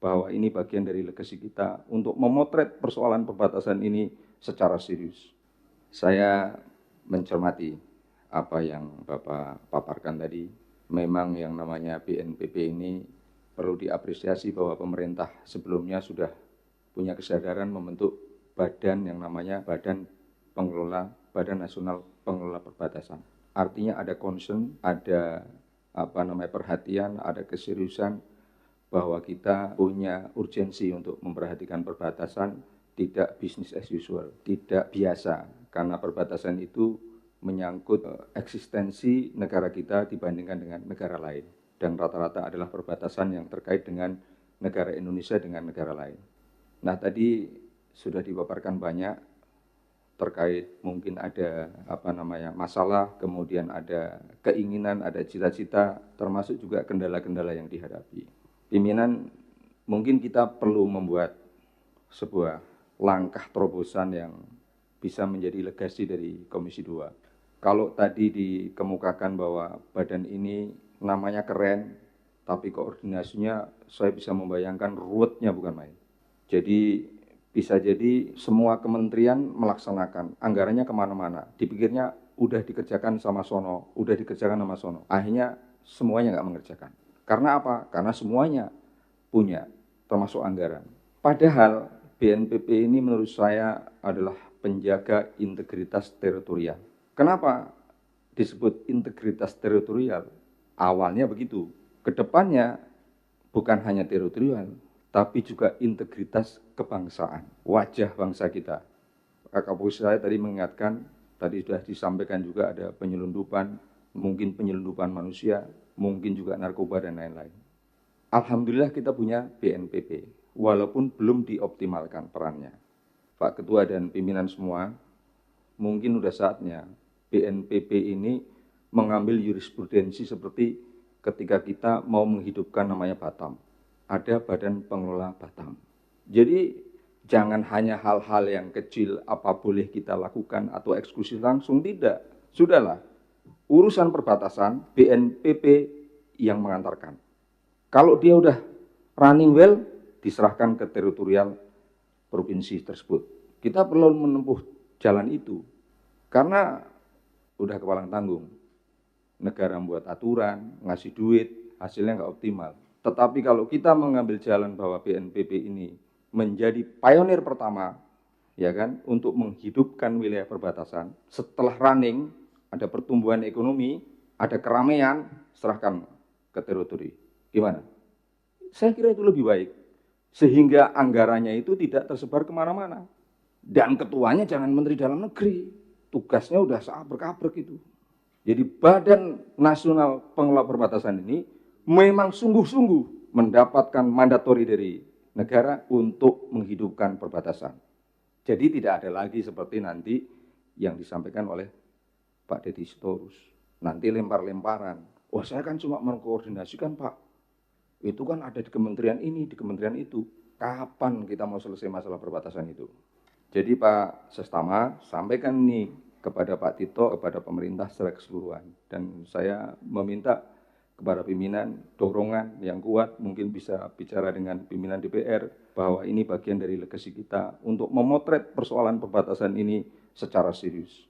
bahwa ini bagian dari legasi kita untuk memotret persoalan perbatasan ini secara serius. Saya mencermati apa yang Bapak paparkan tadi. Memang yang namanya BNPB ini perlu diapresiasi bahwa pemerintah sebelumnya sudah punya kesadaran membentuk badan yang namanya Badan Nasional Pengelola Perbatasan. Artinya ada concern, ada perhatian, ada keseriusan bahwa kita punya urgensi untuk memperhatikan perbatasan, tidak business as usual, tidak biasa, karena perbatasan itu menyangkut eksistensi negara kita dibandingkan dengan negara lain. Dan rata-rata adalah perbatasan yang terkait dengan negara Indonesia dengan negara lain. Nah, tadi sudah dipaparkan banyak terkait mungkin ada masalah, kemudian ada keinginan, ada cita-cita, termasuk juga kendala-kendala yang dihadapi. Pimpinan, mungkin kita perlu membuat sebuah langkah terobosan yang bisa menjadi legasi dari Komisi 2. Kalau tadi dikemukakan bahwa badan ini namanya keren, tapi koordinasinya saya bisa membayangkan ruwetnya bukan main. Jadi bisa jadi semua kementerian melaksanakan, anggarannya kemana-mana, dipikirnya udah dikerjakan sama sono, akhirnya semuanya nggak mengerjakan. Karena apa? Karena semuanya punya, termasuk anggaran. Padahal BNPB ini menurut saya adalah penjaga integritas teritorial. Kenapa disebut integritas teritorial? Awalnya begitu. Kedepannya bukan hanya teritorial, tapi juga integritas kebangsaan, wajah bangsa kita. Kapolri saya tadi mengingatkan, tadi sudah disampaikan juga ada penyelundupan, mungkin penyelundupan manusia, mungkin juga narkoba dan lain-lain. Alhamdulillah kita punya BNPB, walaupun belum dioptimalkan perannya. Pak Ketua dan pimpinan semua, mungkin sudah saatnya BNPB ini mengambil jurisprudensi seperti ketika kita mau menghidupkan namanya Batam. Ada Badan Pengelola Batam. Jadi jangan hanya hal-hal yang kecil apa boleh kita lakukan atau eksekusi langsung, tidak. Sudahlah, urusan perbatasan BNPB yang mengantarkan. Kalau dia udah running well, diserahkan ke teritorial provinsi tersebut. Kita perlu menempuh jalan itu, karena udah kepalang tanggung. Negara membuat aturan, ngasih duit, hasilnya nggak optimal. Tetapi kalau kita mengambil jalan bahwa BNPB ini menjadi pionir pertama, ya kan, untuk menghidupkan wilayah perbatasan, setelah running, ada pertumbuhan ekonomi, ada keramaian, serahkan ke teritori. Gimana? Saya kira itu lebih baik, sehingga anggarannya itu tidak tersebar kemana-mana. Dan ketuanya jangan Menteri Dalam Negeri, tugasnya udah seabrek-abrek itu. Jadi Badan Nasional Pengelola Perbatasan ini memang sungguh-sungguh mendapatkan mandatori dari negara untuk menghidupkan perbatasan. Jadi tidak ada lagi seperti nanti yang disampaikan oleh Pak Deddy Sitorus. Nanti lempar-lemparan. Wah, saya kan cuma mengkoordinasikan, Pak. Itu kan ada di kementerian ini, di kementerian itu. Kapan kita mau selesai masalah perbatasan itu? Jadi Pak Sestama, sampaikan ini kepada Pak Tito, kepada pemerintah secara keseluruhan. Dan saya meminta kepada pimpinan dorongan yang kuat, mungkin bisa bicara dengan pimpinan DPR, bahwa ini bagian dari legasi kita untuk memotret persoalan perbatasan ini secara serius.